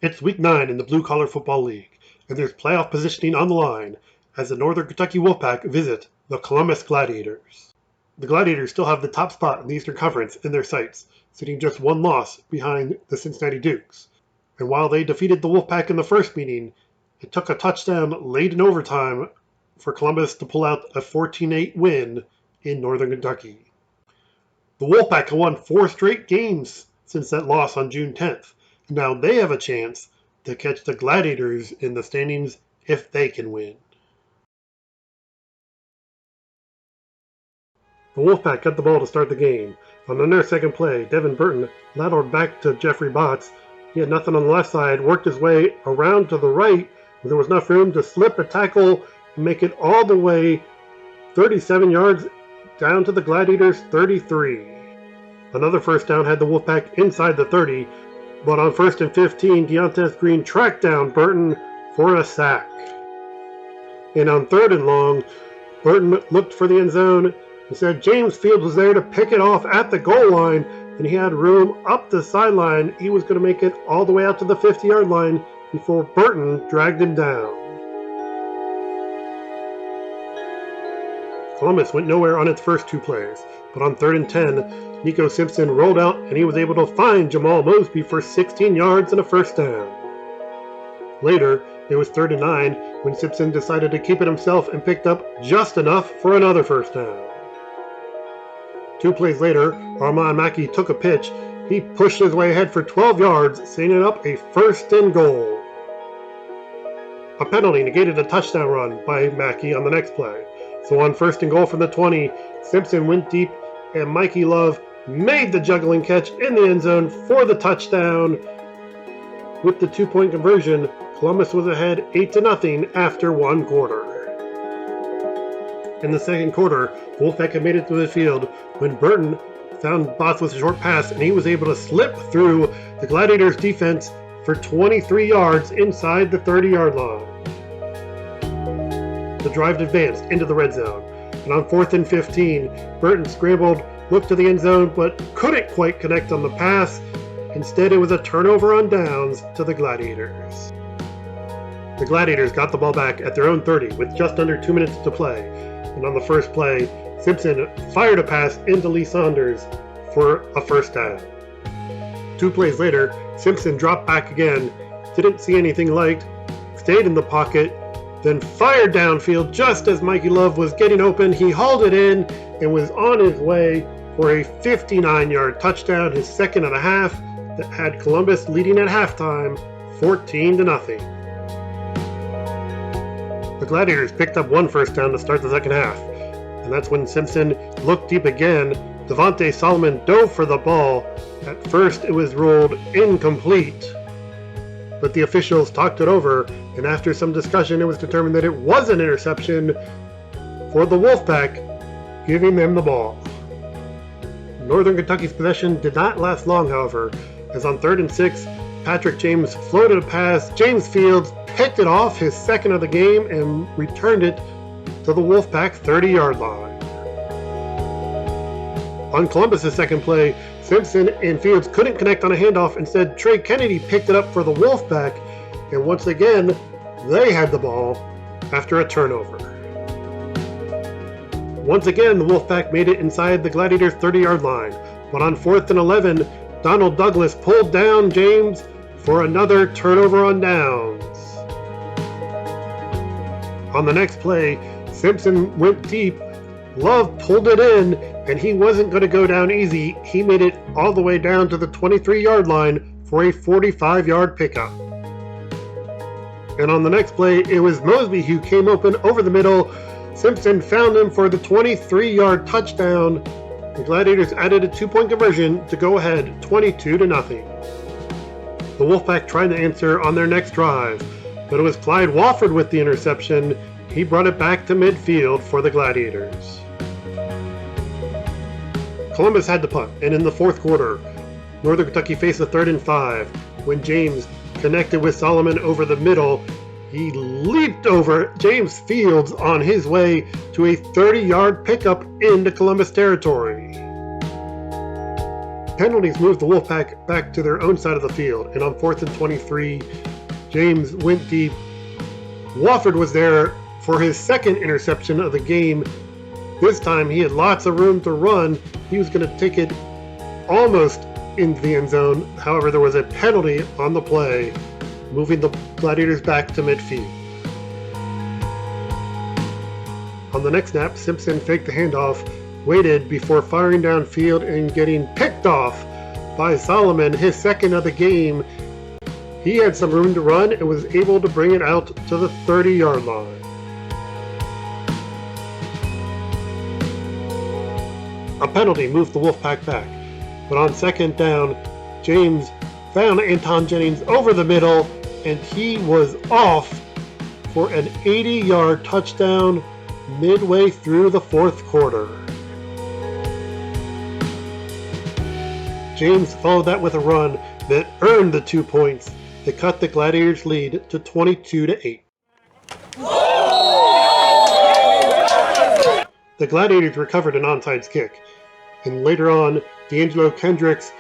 It's Week 9 in the Blue Collar Football League, and there's playoff positioning on the line as the Northern Kentucky Wolfpack visit the Columbus Gladiators. The Gladiators still have the top spot in the Eastern Conference in their sights, sitting just one loss behind the Cincinnati Dukes. And while they defeated the Wolfpack in the first meeting, it took a touchdown late in overtime for Columbus to pull out a 14-8 win in Northern Kentucky. The Wolfpack have won 4 straight games since that loss on June 10th. Now they have a chance to catch the Gladiators in the standings if they can win. The Wolfpack got the ball to start the game. On their second play, Devin Burton lateraled back to Jeffrey Botts. He had nothing on the left side, worked his way around to the right, where there was enough room to slip a tackle and make it all the way 37 yards down to the Gladiators' 33. Another first down had the Wolfpack inside the 30, but on 1st and 15, Deontay Green tracked down Burton for a sack. And on 3rd and long, Burton looked for the end zone. He said James Fields was there to pick it off at the goal line, and he had room up the sideline. He was going to make it all the way out to the 50-yard line before Burton dragged him down. Columbus went nowhere on its first 2 plays, but on 3rd and 10, Nico Simpson rolled out and he was able to find Jamal Mosby for 16 yards and a first down. Later, it was 3rd and 9 when Simpson decided to keep it himself and picked up just enough for another first down. 2 plays later, Armand Mackey took a pitch. He pushed his way ahead for 12 yards, setting up a 1st and goal. A penalty negated a touchdown run by Mackey on the next play. So on 1st and goal from the 20, Simpson went deep and Mikey Love made the juggling catch in the end zone for the touchdown. With the 2-point conversion, Columbus was ahead 8-0 after 1 quarter. In the second quarter, Wolfpack had made it through the field when Burton found Botts with a short pass and he was able to slip through the Gladiators defense for 23 yards inside the 30-yard line. The drive advanced into the red zone, and on 4th and 15, Burton scrambled, looked to the end zone, but couldn't quite connect on the pass. Instead, it was a turnover on downs to the Gladiators. The Gladiators got the ball back at their own 30 with just under 2 minutes to play, and on the first play, Simpson fired a pass into Lee Saunders for a first down. 2 plays later, Simpson dropped back again, didn't see anything liked, stayed in the pocket, then fired downfield just as Mikey Love was getting open. He hauled it in and was on his way for a 59-yard touchdown, his second and a half, that had Columbus leading at halftime 14-0. The Gladiators picked up 1 first down to start the second half, and that's when Simpson looked deep again. Devontae Solomon dove for the ball. At first it was ruled incomplete, but the officials talked it over, and after some discussion, it was determined that it was an interception for the Wolfpack, giving them the ball. Northern Kentucky's possession did not last long, however, as on 3rd and 6, Patrick James floated a pass. James Fields picked it off, his second of the game, and returned it to the Wolfpack 30-yard line. On Columbus' second play, Simpson and Fields couldn't connect on a handoff. Instead, Trey Kennedy picked it up for the Wolfpack, and once again, they had the ball after a turnover. Once again, the Wolfpack made it inside the Gladiators' 30-yard line, but on 4th and 11, Donald Douglas pulled down James for another turnover on downs. On the next play, Simpson went deep. Love pulled it in, and he wasn't going to go down easy. He made it all the way down to the 23-yard line for a 45-yard pickup. And on the next play, it was Mosby who came open over the middle. Simpson found him for the 23-yard touchdown. The Gladiators added a 2-point conversion to go ahead 22-0. The Wolfpack tried to answer on their next drive, but it was Clyde Wofford with the interception. He brought it back to midfield for the Gladiators. Columbus had to punt, and in the fourth quarter, Northern Kentucky faced a 3rd and 5 when James connected with Solomon over the middle. He leaped over James Fields on his way to a 30-yard pickup into Columbus territory. Penalties moved the Wolfpack back to their own side of the field, and on 4th and 23, James went deep. Wofford was there for his second interception of the game. This time he had lots of room to run. He was going to take it almost into the end zone. However, there was a penalty on the play, moving the Gladiators back to midfield. On the next snap, Simpson faked the handoff, waited before firing downfield and getting picked off by Solomon, his second of the game. He had some room to run and was able to bring it out to the 30-yard line. A penalty moved the Wolfpack back, but on second down, James found Anton Jennings over the middle, and he was off for an 80-yard touchdown midway through the fourth quarter. James followed that with a run that earned the 2 points that cut the Gladiators' lead to 22-8. The Gladiators recovered an onside kick, and later on, D'Angelo Kendricks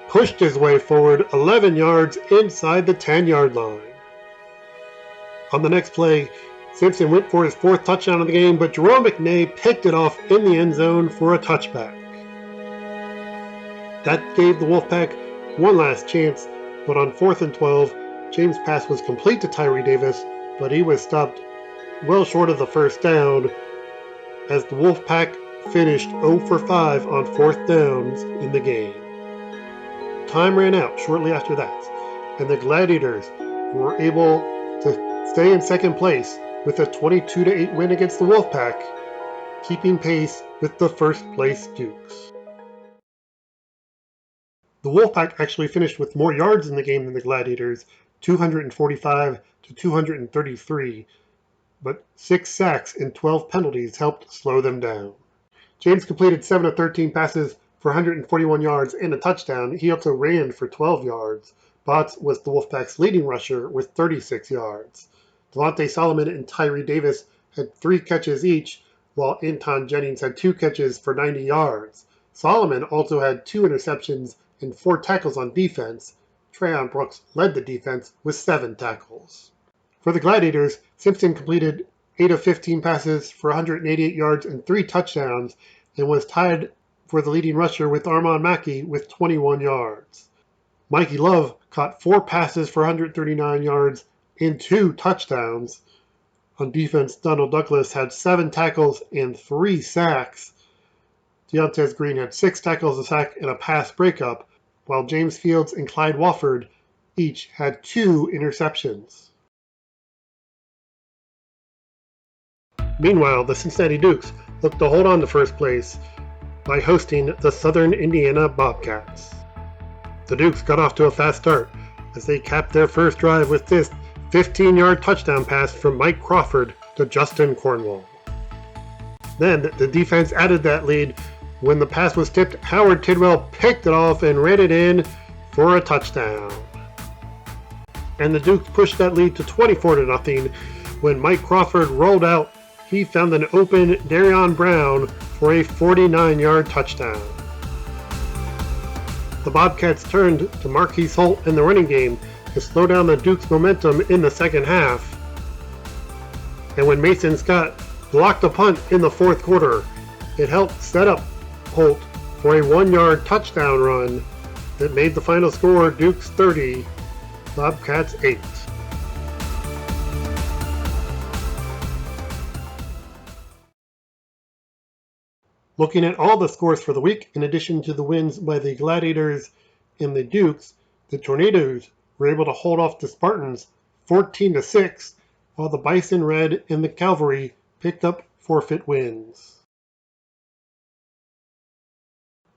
pushed his way forward 11 yards inside the 10-yard line. On the next play, Simpson went for his fourth touchdown of the game, but Jerome McNay picked it off in the end zone for a touchback. That gave the Wolfpack one last chance, but on 4th and 12, James' pass was complete to Tyree Davis, but he was stopped well short of the first down as the Wolfpack finished 0 for 5 on fourth downs in the game. Time ran out shortly after that, and the Gladiators were able to stay in second place with a 22-8 win against the Wolfpack, keeping pace with the first place Dukes. The Wolfpack actually finished with more yards in the game than the Gladiators, 245 to 233, but 6 sacks and 12 penalties helped slow them down. James completed 7 of 13 passes for 141 yards and a touchdown. He also ran for 12 yards. Botts was the Wolfpack's leading rusher with 36 yards. Devontae Solomon and Tyree Davis had 3 catches each, while Anton Jennings had 2 catches for 90 yards. Solomon also had 2 interceptions and 4 tackles on defense. Trayon Brooks led the defense with 7 tackles. For the Gladiators, Simpson completed 8 of 15 passes for 188 yards and 3 touchdowns, and was tied for the leading rusher with Armand Mackey with 21 yards. Mikey Love caught 4 passes for 139 yards and 2 touchdowns. On defense, Donald Douglas had 7 tackles and 3 sacks. Deontez Green had 6 tackles, a sack, and a pass breakup, while James Fields and Clyde Wofford each had 2 interceptions. Meanwhile, the Cincinnati Dukes looked to hold on to first place by hosting the Southern Indiana Bobcats. The Dukes got off to a fast start as they capped their first drive with this 15-yard touchdown pass from Mike Crawford to Justin Cornwall. Then the defense added that lead when the pass was tipped. Howard Tidwell picked it off and ran it in for a touchdown. And the Dukes pushed that lead to 24-0 when Mike Crawford rolled out. He found an open Darion Brown for a 49-yard touchdown. The Bobcats turned to Marquise Holt in the running game to slow down the Dukes' momentum in the second half. And when Mason Scott blocked a punt in the fourth quarter, it helped set up Holt for a 1-yard touchdown run that made the final score Dukes 30, Bobcats 8. Looking at all the scores for the week, in addition to the wins by the Gladiators and the Dukes, the Tornadoes were able to hold off the Spartans 14-6, while the Bison Red and the Cavalry picked up forfeit wins.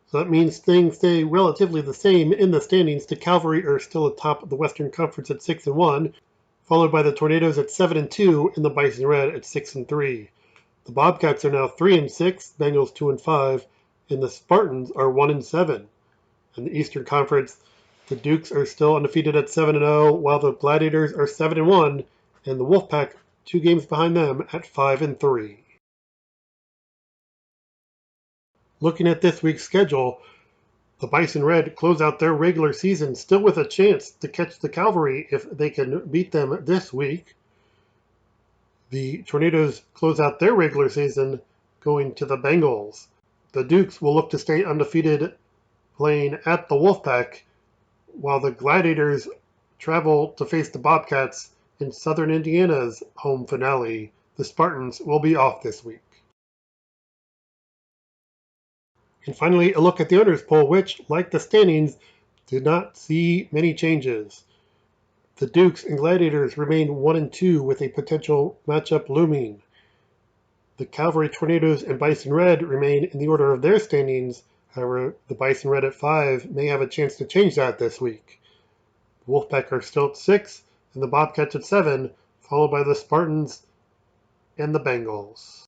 So that means things stay relatively the same in the standings. The Cavalry are still atop of the Western Conference at 6-1, followed by the Tornadoes at 7-2 and the Bison Red at 6-3. The Bobcats are now 3-6, Bengals 2-5, and the Spartans are 1-7. In the Eastern Conference, the Dukes are still undefeated at 7-0, while the Gladiators are 7-1, and the Wolfpack 2 games behind them at 5-3. Looking at this week's schedule, The Bison Red close out their regular season still with a chance to catch the Cavalry if they can beat them this week. The Tornadoes close out their regular season going to the Bengals. The Dukes will look to stay undefeated playing at the Wolfpack, while the Gladiators travel to face the Bobcats in Southern Indiana's home finale. The Spartans will be off this week. And finally, a look at the owners poll, which, like the standings, did not see many changes. The Dukes and Gladiators remain 1 and 2 with a potential matchup looming. The Cavalry, Tornadoes, and Bison Red remain in the order of their standings. However, the Bison Red at 5 may have a chance to change that this week. The Wolfpack are still at 6, and the Bobcats at 7, followed by the Spartans and the Bengals.